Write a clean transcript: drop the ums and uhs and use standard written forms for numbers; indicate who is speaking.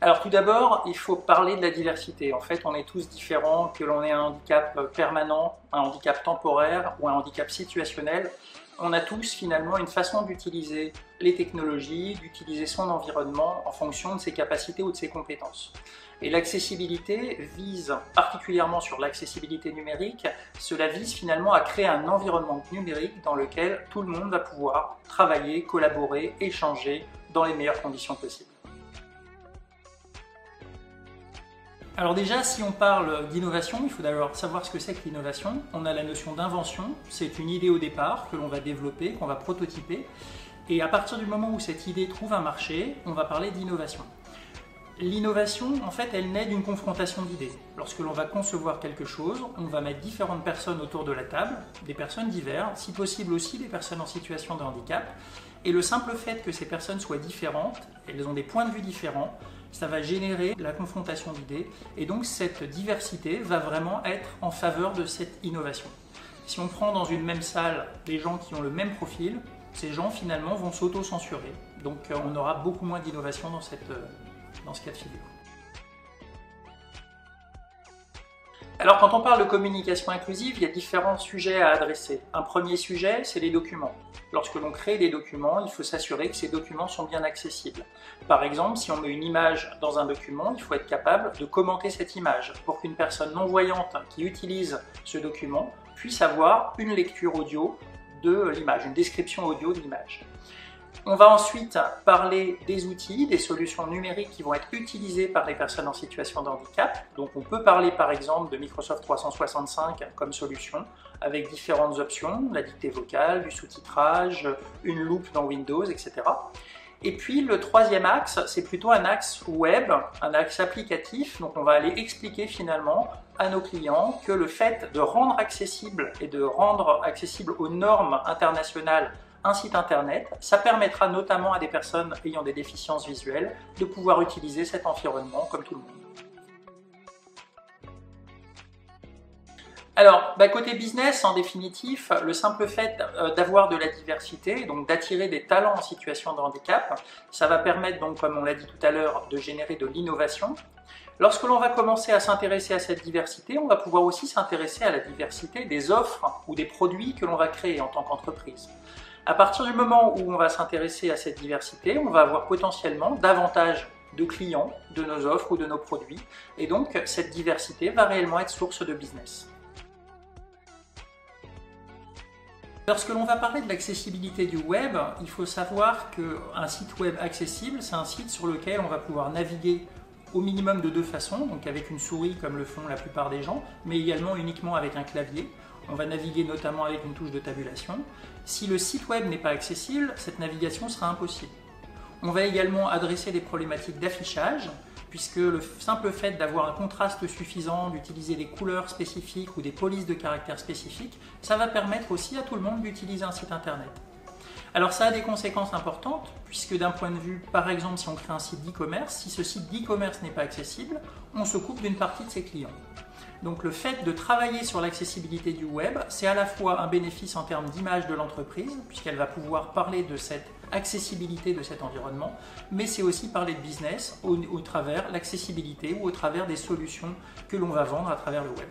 Speaker 1: Alors tout d'abord, il faut parler de la diversité. En fait, on est tous différents, que l'on ait un handicap permanent, un handicap temporaire ou un handicap situationnel. On a tous finalement une façon d'utiliser les technologies, d'utiliser son environnement en fonction de ses capacités ou de ses compétences. Et l'accessibilité vise, particulièrement sur l'accessibilité numérique, cela vise finalement à créer un environnement numérique dans lequel tout le monde va pouvoir travailler, collaborer, échanger dans les meilleures conditions possibles. Alors déjà, si on parle d'innovation, il faut d'abord savoir ce que c'est que l'innovation. On a la notion d'invention, c'est une idée au départ que l'on va développer, qu'on va prototyper. Et à partir du moment où cette idée trouve un marché, on va parler d'innovation. L'innovation, en fait, elle naît d'une confrontation d'idées. Lorsque l'on va concevoir quelque chose, on va mettre différentes personnes autour de la table, des personnes diverses, si possible aussi des personnes en situation de handicap. Et le simple fait que ces personnes soient différentes, elles ont des points de vue différents, ça va générer la confrontation d'idées. Et donc cette diversité va vraiment être en faveur de cette innovation. Si on prend dans une même salle des gens qui ont le même profil, ces gens finalement vont s'auto-censurer. Donc on aura beaucoup moins d'innovation dans ce cas de figure. Alors quand on parle de communication inclusive, il y a différents sujets à adresser. Un premier sujet, c'est les documents. Lorsque l'on crée des documents, il faut s'assurer que ces documents sont bien accessibles. Par exemple, si on met une image dans un document, il faut être capable de commenter cette image pour qu'une personne non-voyante qui utilise ce document puisse avoir une lecture audio de l'image, une description audio de l'image. On va ensuite parler des outils, des solutions numériques qui vont être utilisées par les personnes en situation de handicap. Donc on peut parler par exemple de Microsoft 365 comme solution avec différentes options, la dictée vocale, du sous-titrage, une loupe dans Windows, etc. Et puis le troisième axe, c'est plutôt un axe web, un axe applicatif. Donc on va aller expliquer finalement à nos clients que le fait de rendre accessible et de rendre accessible aux normes internationales un site internet, ça permettra notamment à des personnes ayant des déficiences visuelles de pouvoir utiliser cet environnement comme tout le monde. Alors, côté business, en définitif, le simple fait d'avoir de la diversité, donc d'attirer des talents en situation de handicap, ça va permettre, donc, comme on l'a dit tout à l'heure, de générer de l'innovation. Lorsque l'on va commencer à s'intéresser à cette diversité, on va pouvoir aussi s'intéresser à la diversité des offres ou des produits que l'on va créer en tant qu'entreprise. À partir du moment où on va s'intéresser à cette diversité, on va avoir potentiellement davantage de clients de nos offres ou de nos produits. Et donc, cette diversité va réellement être source de business. Lorsque l'on va parler de l'accessibilité du web, il faut savoir qu'un site web accessible, c'est un site sur lequel on va pouvoir naviguer au minimum de deux façons, donc avec une souris comme le font la plupart des gens, mais également uniquement avec un clavier. On va naviguer notamment avec une touche de tabulation. Si le site web n'est pas accessible, cette navigation sera impossible. On va également adresser des problématiques d'affichage, puisque le simple fait d'avoir un contraste suffisant, d'utiliser des couleurs spécifiques ou des polices de caractères spécifiques, ça va permettre aussi à tout le monde d'utiliser un site internet. Alors ça a des conséquences importantes, puisque d'un point de vue, par exemple, si on crée un site d'e-commerce, si ce site d'e-commerce n'est pas accessible, on se coupe d'une partie de ses clients. Donc le fait de travailler sur l'accessibilité du web, c'est à la fois un bénéfice en termes d'image de l'entreprise, puisqu'elle va pouvoir parler de cette accessibilité de cet environnement, mais c'est aussi parler de business au travers l'accessibilité ou au travers des solutions que l'on va vendre à travers le web.